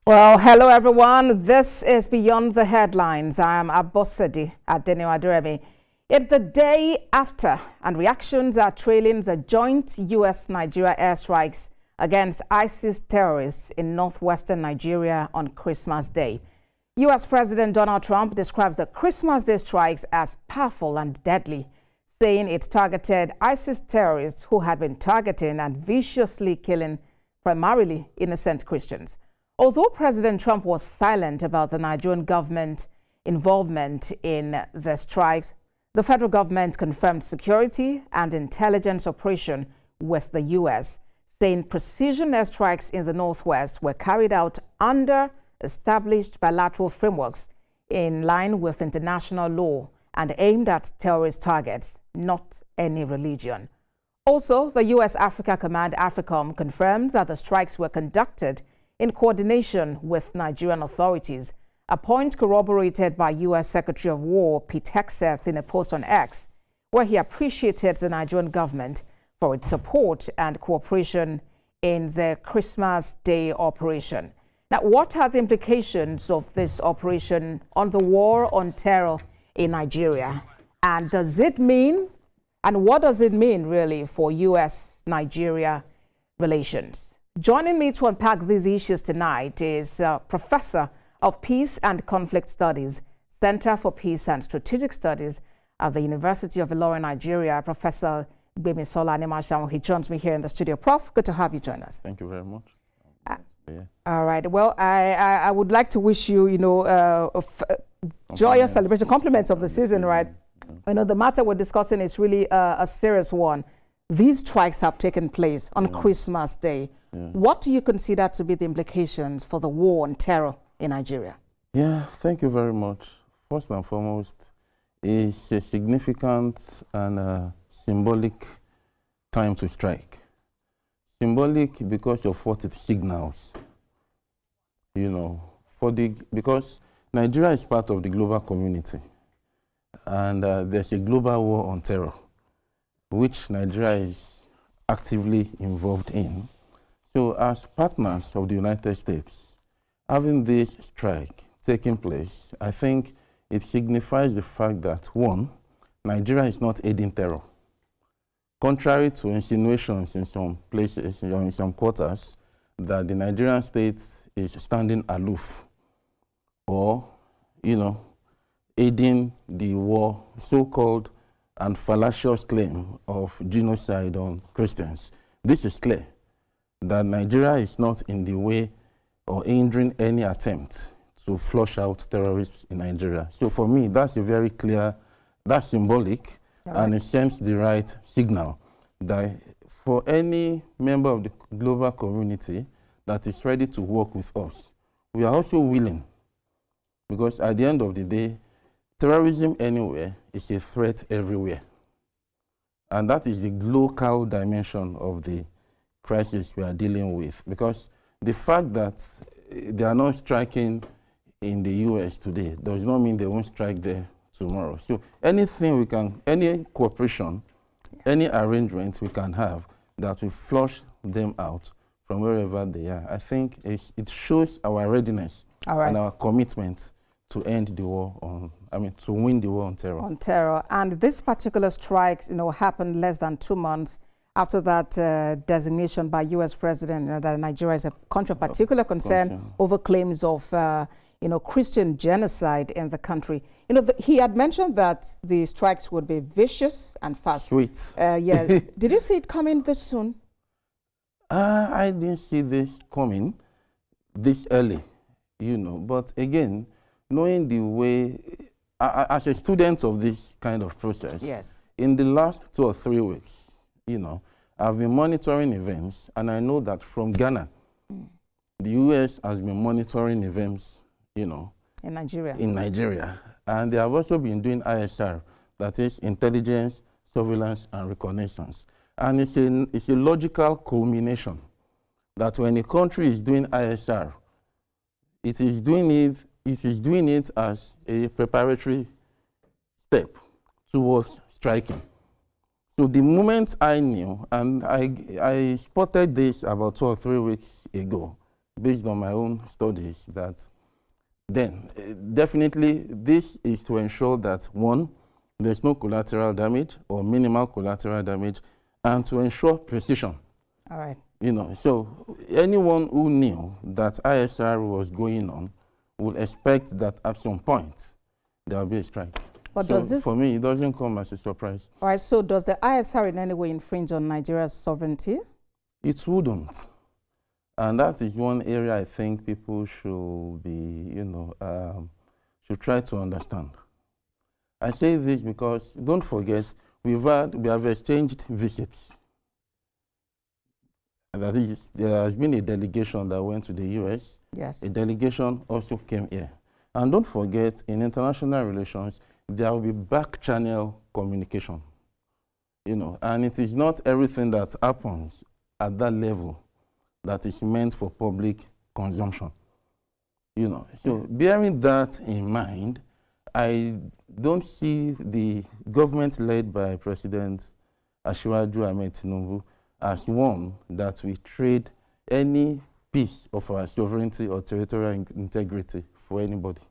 Well, hello everyone. This is Beyond the Headlines. I am Abosedi Adeniwadiremi. It's the day after, and reactions are trailing the joint U.S.-Nigeria airstrikes against ISIS terrorists in northwestern Nigeria on Christmas Day. U.S. President Donald Trump describes the Christmas Day strikes as powerful and deadly, saying it targeted ISIS terrorists who had been targeting and viciously killing primarily innocent Christians. Although President Trump was silent about the Nigerian government involvement in the strikes, the federal government confirmed security and intelligence operation with the U.S., saying precision airstrikes in the Northwest were carried out under established bilateral frameworks in line with international law and aimed at terrorist targets, not any religion. Also, the U.S. Africa Command, AFRICOM, confirmed that the strikes were conducted in coordination with Nigerian authorities, a point corroborated by U.S. Secretary of War Pete Hegseth in a post on X, where he appreciated the Nigerian government for its support and cooperation in the Christmas Day operation. Now, what are the implications of this operation on the war on terror in Nigeria? And does it mean, and what does it mean really for U.S.-Nigeria relations? Joining me to unpack these issues tonight is Professor of Peace and Conflict Studies, Center for Peace and Strategic Studies at the University of Ilorin, Nigeria, Professor Gbemisola Animasawun. He joins me here in the studio. Prof, good to have you join us. Thank you very much. All right. Well, I would like to wish you, joyous celebration, compliments of the season, right? I know the matter we're discussing is really a serious one. These strikes have taken place on Christmas Day. What do you consider to be the implications for the war on terror in Nigeria? Yeah, thank you very much. First and foremost, it's a significant and symbolic time to strike. Symbolic because of what it signals. Because Nigeria is part of the global community, and there's a global war on terror, which Nigeria is actively involved in. So as partners of the United States, having this strike taking place, I think it signifies the fact that, one, Nigeria is not aiding terror. Contrary to insinuations in some places, in some quarters, that the Nigerian state is standing aloof or, aiding the war, so-called and fallacious claim of genocide on Christians. This is clear that Nigeria is not in the way or hindering any attempt to flush out terrorists in Nigeria. So for me, that's a very clear, that's symbolic, and it sends the right signal that for any member of the global community that is ready to work with us, we are also willing, because at the end of the day, terrorism anywhere is a threat everywhere. And that is the local dimension of the crisis we are dealing with. Because the fact that they are not striking in the US today does not mean they won't strike there tomorrow. So anything we can, any cooperation, any arrangement we can have that will flush them out from wherever they are, I think it shows our readiness and our commitment to end the war on, to win the war on terror. On terror. And this particular strikes, happened less than 2 months after that designation by U.S. President that Nigeria is a country of particular concern over claims of, Christian genocide in the country. He had mentioned that the strikes would be vicious and fast. Sweet. Yeah. Did you see it coming this soon? I didn't see this coming this early, But again, knowing the way, as a student of this kind of process, yes, in the last 2 or 3 weeks, I've been monitoring events, and I know that from Ghana, the U.S. has been monitoring events, in Nigeria. And they have also been doing ISR, that is intelligence, surveillance, and reconnaissance. And it's a logical culmination that when a country is doing ISR, it is doing it as a preparatory step towards striking. So the moment I knew, and I spotted this about 2 or 3 weeks ago, based on my own studies, that then definitely this is to ensure that, one, there's no collateral damage or minimal collateral damage, and to ensure precision. All right. You know, so anyone who knew that ISR was going on would expect that at some point there will be a strike. But so does this, for me, it doesn't come as a surprise. all right, so does the ISR in any way infringe on Nigeria's sovereignty? It wouldn't. And that is one area I think people should be, should try to understand. I say this because, don't forget, we have exchanged visits. That is, there has been a delegation that went to the US. Yes. A delegation also came here. And don't forget, in international relations, there will be back-channel communication. And it is not everything that happens at that level that is meant for public consumption. So bearing that in mind, I don't see the government led by President Asiwaju Ahmed Tinubu as one that we trade any piece of our sovereignty or territorial integrity for anybody.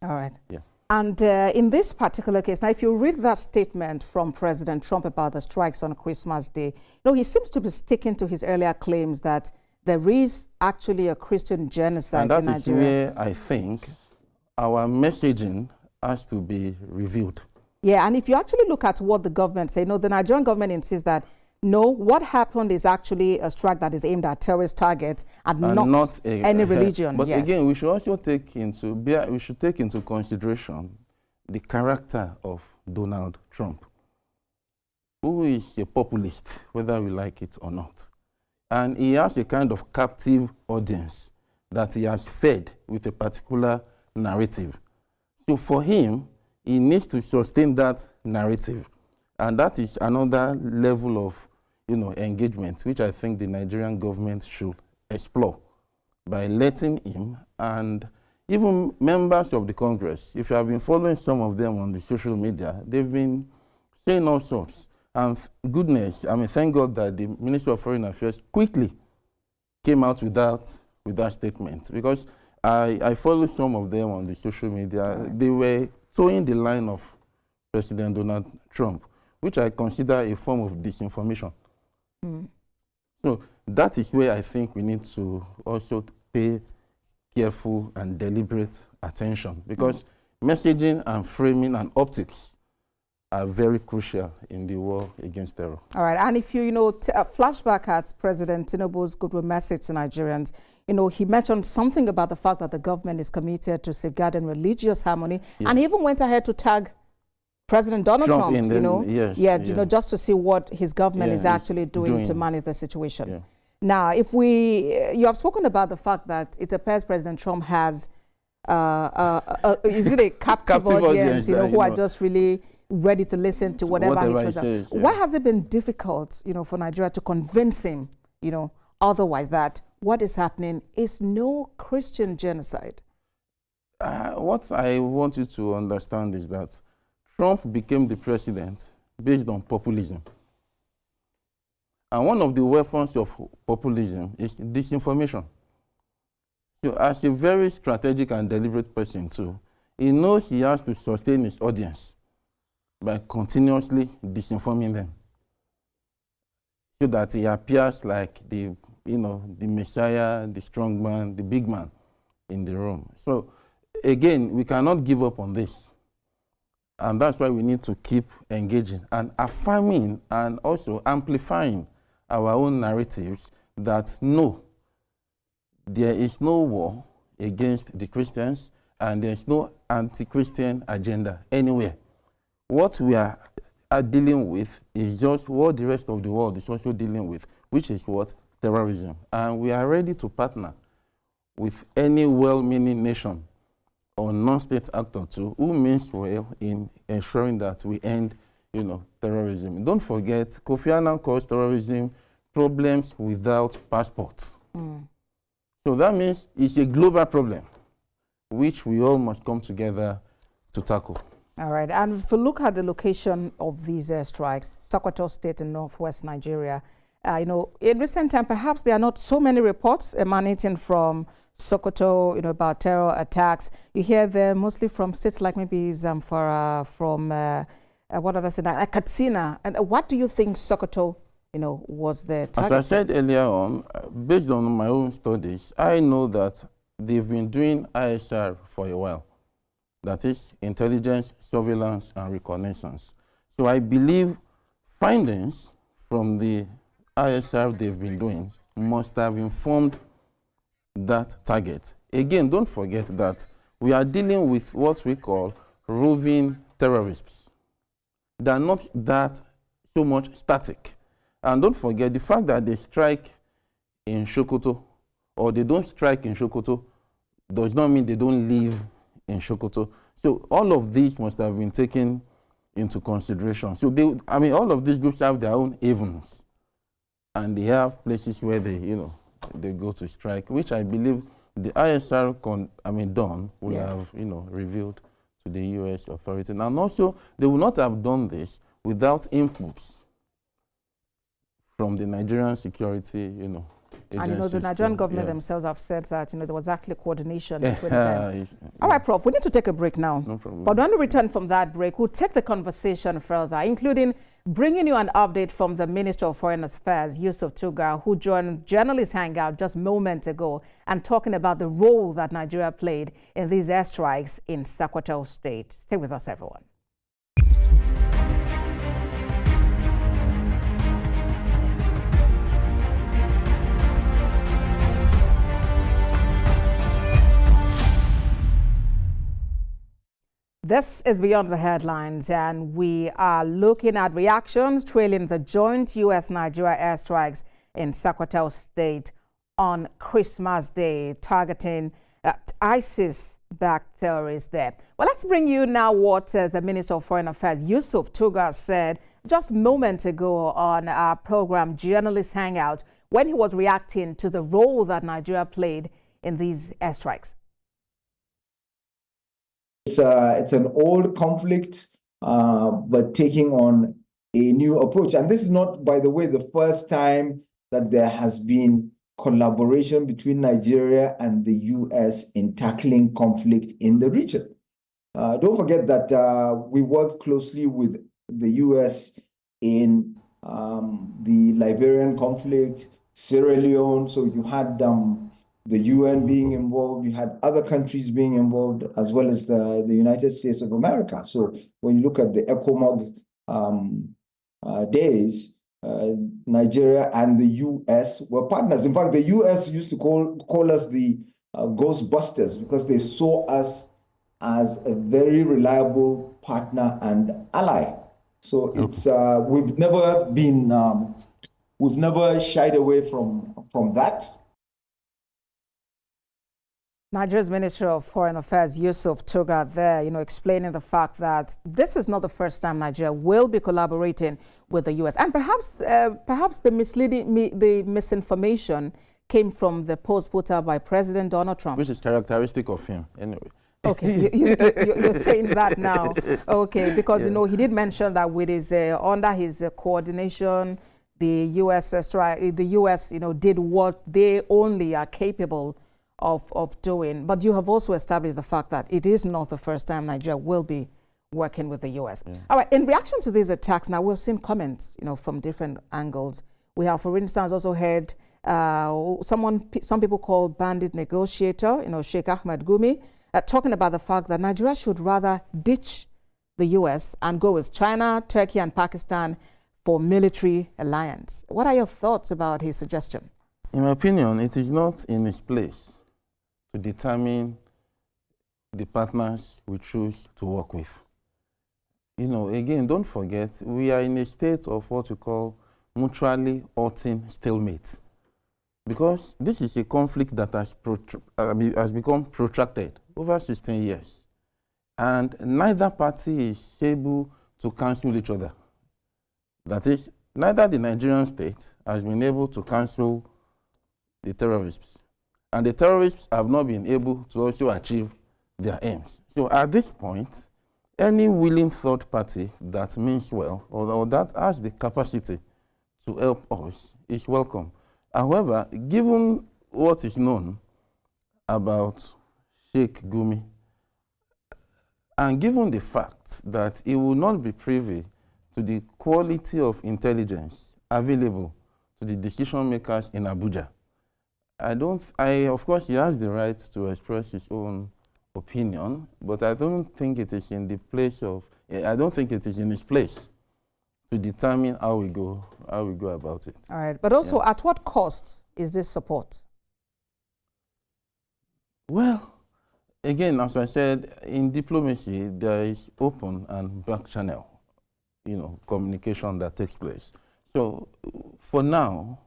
All right. Yeah. And in this particular case, now if you read that statement from President Trump about the strikes on Christmas Day, he seems to be sticking to his earlier claims that there is actually a Christian genocide in Nigeria. And that is where I think our messaging has to be reviewed. Yeah, and if you actually look at what the government say, the Nigerian government insists that no, what happened is actually a strike that is aimed at terrorist targets and not any religion. But again, we should also take into consideration the character of Donald Trump, who is a populist, whether we like it or not. And he has a kind of captive audience that he has fed with a particular narrative. So for him, he needs to sustain that narrative. And that is another level of engagement, which I think the Nigerian government should explore by letting him, and even members of the Congress, if you have been following some of them on the social media, they've been saying all sorts. And thank God that the Minister of Foreign Affairs quickly came out with that statement, because I follow some of them on the social media. They were towing the line of President Donald Trump, which I consider a form of disinformation. So that is where I think we need to also pay careful and deliberate attention, because messaging and framing and optics are very crucial in the war against terror. All right, and if you flashback at President Tinubu's goodwill message to Nigerians, he mentioned something about the fact that the government is committed to safeguarding religious harmony, and he even went ahead to tag President Donald Trump, just to see what his government is actually doing to manage the situation. Yeah. Now, you have spoken about the fact that it appears President Trump has, is it a captive audience, who are just really ready to listen to whatever he says. Why has it been difficult, for Nigeria to convince him, otherwise, that what is happening is no Christian genocide? What I want you to understand is that Trump became the president based on populism. And one of the weapons of populism is disinformation. So as a very strategic and deliberate person too, he knows he has to sustain his audience by continuously disinforming them, so that he appears like the messiah, the strong man, the big man in the room. So again, we cannot give up on this. And that's why we need to keep engaging and affirming and also amplifying our own narratives that no, there is no war against the Christians and there's no anti-Christian agenda anywhere. What we are dealing with is just what the rest of the world is also dealing with, which is what? Terrorism. And we are ready to partner with any well-meaning nation or non-state actor too, who means well in ensuring that we end, terrorism. Don't forget, Kofi Annan calls terrorism problems without passports. So that means it's a global problem, which we all must come together to tackle. All right, and if we look at the location of these strikes, Sokoto State in northwest Nigeria, in recent time, perhaps there are not so many reports emanating from Sokoto, about terror attacks. You hear them mostly from states like maybe Zamfara, from what other state, Katsina. And what do you think Sokoto, was the target? As I said earlier on, based on my own studies, I know that they've been doing ISR for a while. That is intelligence, surveillance, and reconnaissance. So I believe findings from the ISR they've been doing must have informed that target. Again, don't forget that we are dealing with what we call roving terrorists. They are not that so much static. And don't forget the fact that they strike in Sokoto or they don't strike in Sokoto does not mean they don't live in Sokoto. So all of these must have been taken into consideration. So all of these groups have their own havens, and they have places where they, they go to strike, which I believe the ISR done will have, revealed to the U.S. authorities. And also, they will not have done this without inputs from the Nigerian security, agencies. And the Nigerian government themselves have said that there was actually coordination between them. All right, Prof, we need to take a break now. No problem. But when we return from that break, we'll take the conversation further, including bringing you an update from the Minister of Foreign Affairs, Yusuf Tugar, who joined Journalists Hangout just moments ago and talking about the role that Nigeria played in these airstrikes in Sokoto State. Stay with us, everyone. This is Beyond the Headlines, and we are looking at reactions trailing the joint U.S.-Nigeria airstrikes in Sokoto State on Christmas Day, targeting ISIS-backed terrorists there. Well, let's bring you now what the Minister of Foreign Affairs, Yusuf Tugar, said just moments ago on our program, Journalists Hangout, when he was reacting to the role that Nigeria played in these airstrikes. It's an old conflict, but taking on a new approach. And this is not, by the way, the first time that there has been collaboration between Nigeria and the U.S. in tackling conflict in the region. Don't forget that we worked closely with the U.S. in the Liberian conflict, Sierra Leone. So you had the UN being involved, you had other countries being involved, as well as the United States of America. So when you look at the ECOMOG days, Nigeria and the US were partners. In fact, the US used to call us the Ghostbusters because they saw us as a very reliable partner and ally. So it's we've never shied away from that. Nigeria's Minister of Foreign Affairs, Yusuf Tugar, there, explaining the fact that this is not the first time Nigeria will be collaborating with the U.S. And perhaps the misinformation came from the post put out by President Donald Trump. Which is characteristic of him, anyway. Okay, you're saying that now. Okay, because, he did mention that with his, under his coordination, the U.S. did what they only are capable of doing. But you have also established the fact that it is not the first time Nigeria will be working with the U.S. Yeah. All right, in reaction to these attacks, now we've seen comments, from different angles. We have, for instance, also heard some people call bandit negotiator, Sheikh Ahmed Gumi, talking about the fact that Nigeria should rather ditch the U.S. and go with China, Turkey, and Pakistan for military alliance. What are your thoughts about his suggestion? In my opinion, it is not in its place to determine the partners we choose to work with. Again, don't forget, we are in a state of what we call mutually hurting stalemate. Because this is a conflict that has become protracted over 16 years. And neither party is able to cancel each other. That is, neither the Nigerian state has been able to cancel the terrorists. And the terrorists have not been able to also achieve their aims. So at this point, any willing third party that means well or that has the capacity to help us is welcome. However, given what is known about Sheikh Gumi, and given the fact that he will not be privy to the quality of intelligence available to the decision makers in Abuja, of course, he has the right to express his own opinion, but I don't think it is in the place of, I don't think it is in his place to determine how we go about it. All right, but also at what cost is this support? Well, again, as I said, in diplomacy, there is open and back channel, communication that takes place. So for now,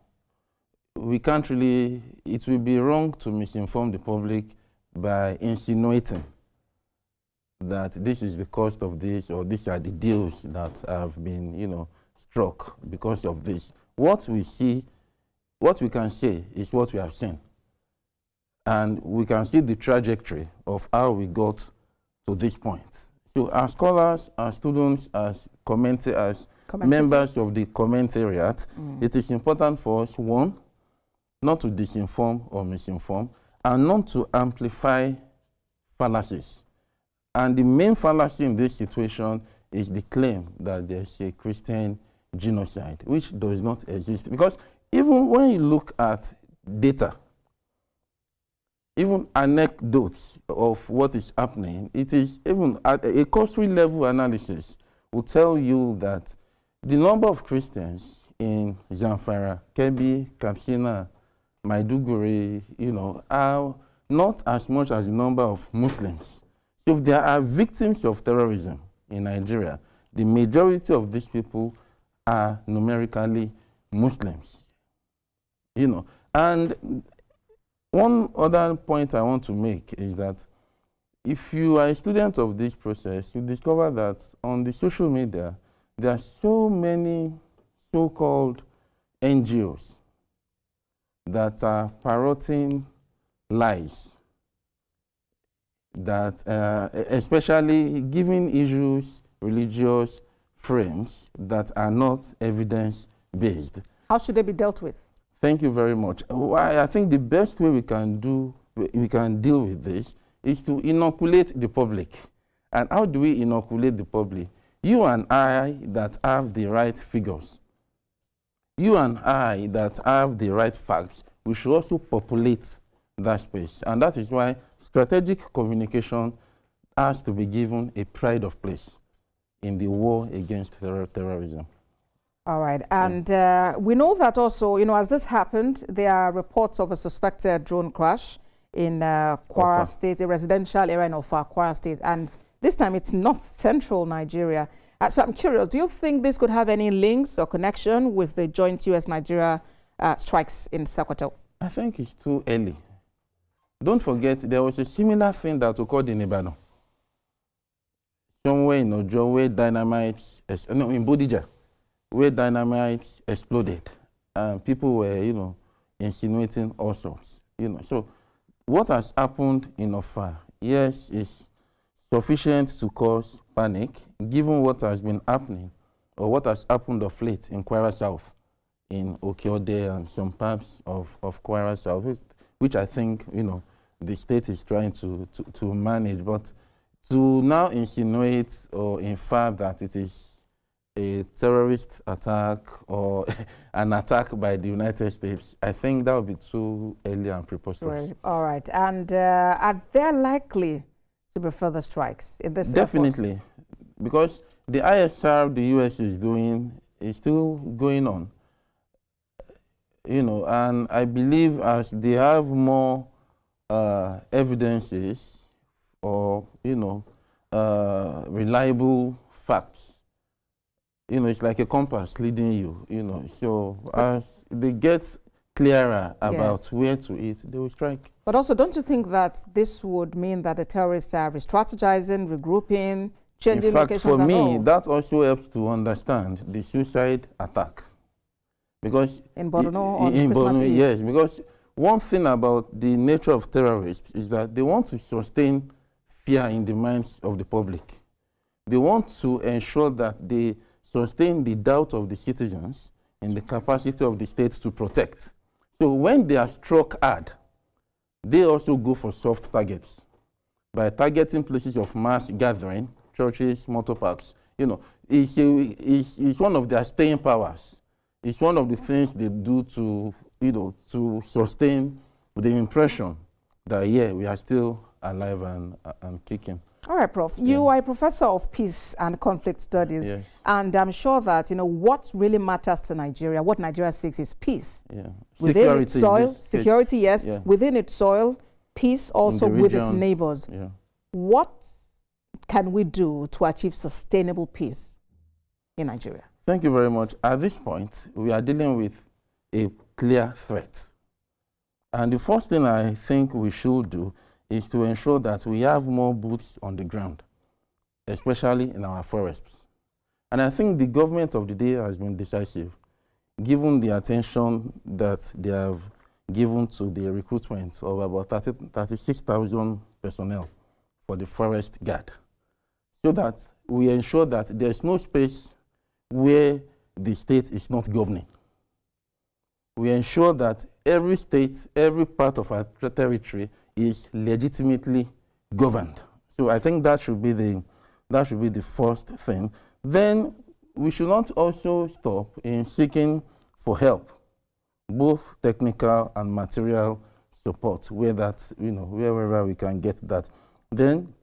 we can't really, it will be wrong to misinform the public by insinuating that this is the cost of this, or these are the deals that have been, struck because of this. What we can say is what we have seen. And we can see the trajectory of how we got to this point. So as scholars, as students, as commentators, members of the commentariat, it is important for us, one, not to disinform or misinform, and not to amplify fallacies. And the main fallacy in this situation is the claim that there's a Christian genocide, which does not exist. Because even when you look at data, even anecdotes of what is happening, it is even at a cursory level analysis will tell you that the number of Christians in Zamfara, Kebbi, Katsina, Maiduguri, are not as much as the number of Muslims. So if there are victims of terrorism in Nigeria, the majority of these people are numerically Muslims. And one other point I want to make is that if you are a student of this process, you discover that on the social media, there are so many so-called NGOs that are parroting lies, that especially giving issues religious frames that are not evidence-based. How should they be dealt with? Thank you very much. I think the best way we can deal with this is to inoculate the public. And how do we inoculate the public? You and I that have the right figures, you and I that have the right facts, we should also populate that space. And that is why strategic communication has to be given a pride of place in the war against terrorism. All right, and we know that also, as this happened, there are reports of a suspected drone crash in Kwara State, a residential area in Kwara State, and this time it's north central Nigeria. So I'm curious, do you think this could have any links or connection with the joint US-Nigeria strikes in Sokoto? I think it's too early. Don't forget, there was a similar thing that occurred in Ibadan. Somewhere in Ojo, where dynamite, in Bodija, where dynamite exploded, and people were, insinuating all sorts, So what has happened in Ofa, yes, is sufficient to cause panic, given what has been happening, or what has happened of late in Kwara South, in Okeode and some parts of Kwara South, which I think, the state is trying to manage. But to now insinuate or infer that it is a terrorist attack or an attack by the United States, I think that would be too early and preposterous. Right. All right. And are there likely to be further strikes in this Definitely. effort? Because the ISR the US is doing is still going on. And I believe as they have more evidences or, reliable facts, it's like a compass leading you, So as they get clearer about where to hit, they will strike. But also, don't you think that this would mean that the terrorists are re-strategizing, regrouping, changing locations? In fact, for me, that also helps to understand the suicide attack. Because in Borno on Christmas Eve? Yes, because one thing about the nature of terrorists is that they want to sustain fear in the minds of the public. They want to ensure that they sustain the doubt of the citizens in the capacity of the states to protect. So when they are struck hard, they also go for soft targets by targeting places of mass gathering, churches, motor parks. You know, it's one of their staying powers. It's one of the things they do to, you know, to sustain the impression that, yeah, we are still alive and kicking. All right, Prof. You are a professor of peace and conflict studies. Yes. And I'm sure that, you know, what really matters to Nigeria, what Nigeria seeks is peace. Yeah. Within its soil, security, yes. Yeah. Within its soil, peace also with its neighbors. Yeah. What can we do to achieve sustainable peace in Nigeria? Thank you very much. At this point, we are dealing with a clear threat. And the first thing I think we should do is to ensure that we have more boots on the ground, especially in our forests. And I think the government of the day has been decisive, given the attention that they have given to the recruitment of about 36,000 personnel for the forest guard, so that we ensure that there's no space where the state is not governing. We ensure that every state, every part of our territory is legitimately governed. So I think that should be the first thing. Then we should not also stop in seeking for help, both technical and material support, where that, you know, wherever we can get that. Then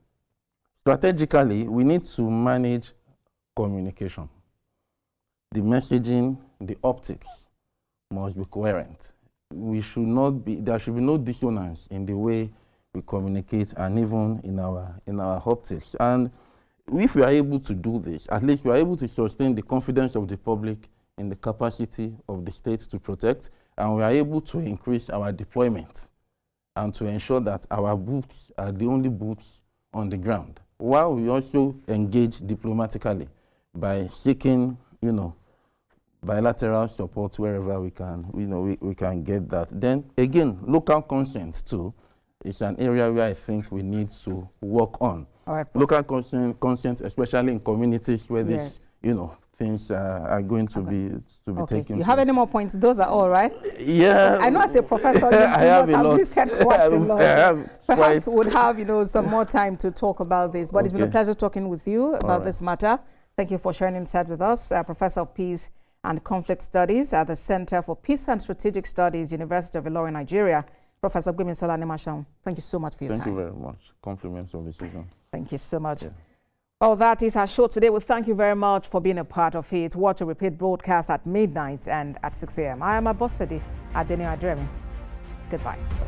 strategically, we need to manage communication. The messaging, the optics must be coherent. There should be no dissonance in the way we communicate and even in our optics. And if we are able to do this, at least we are able to sustain the confidence of the public in the capacity of the states to protect, and we are able to increase our deployment and to ensure that our boots are the only boots on the ground, while we also engage diplomatically by seeking, you know, bilateral support wherever we can, you know, we can get that. Then again, local consent too is an area where I think we need to work on. All right, local consent, especially in communities where these, you know, things are going to be taking You have any more points? Those are all, right? Yeah. I know as a professor, you I have a lot. Said quite a lot. Perhaps quite. we'll have, you know, some more time to talk about this. But it's been a pleasure talking with you about this matter. Thank you for sharing insight with us, Professor of Peace and Conflict Studies at the Center for Peace and Strategic Studies, University of Ilorin, Nigeria. Professor Gbemisola Animasawun, thank you so much for your time. Thank you very much. Compliments of the season. Thank you so much. Well, that is our show today. We thank you very much for being a part of it. Watch a repeat broadcast at midnight and at 6 a.m. I am Abosedi Adeni Adremi. Goodbye.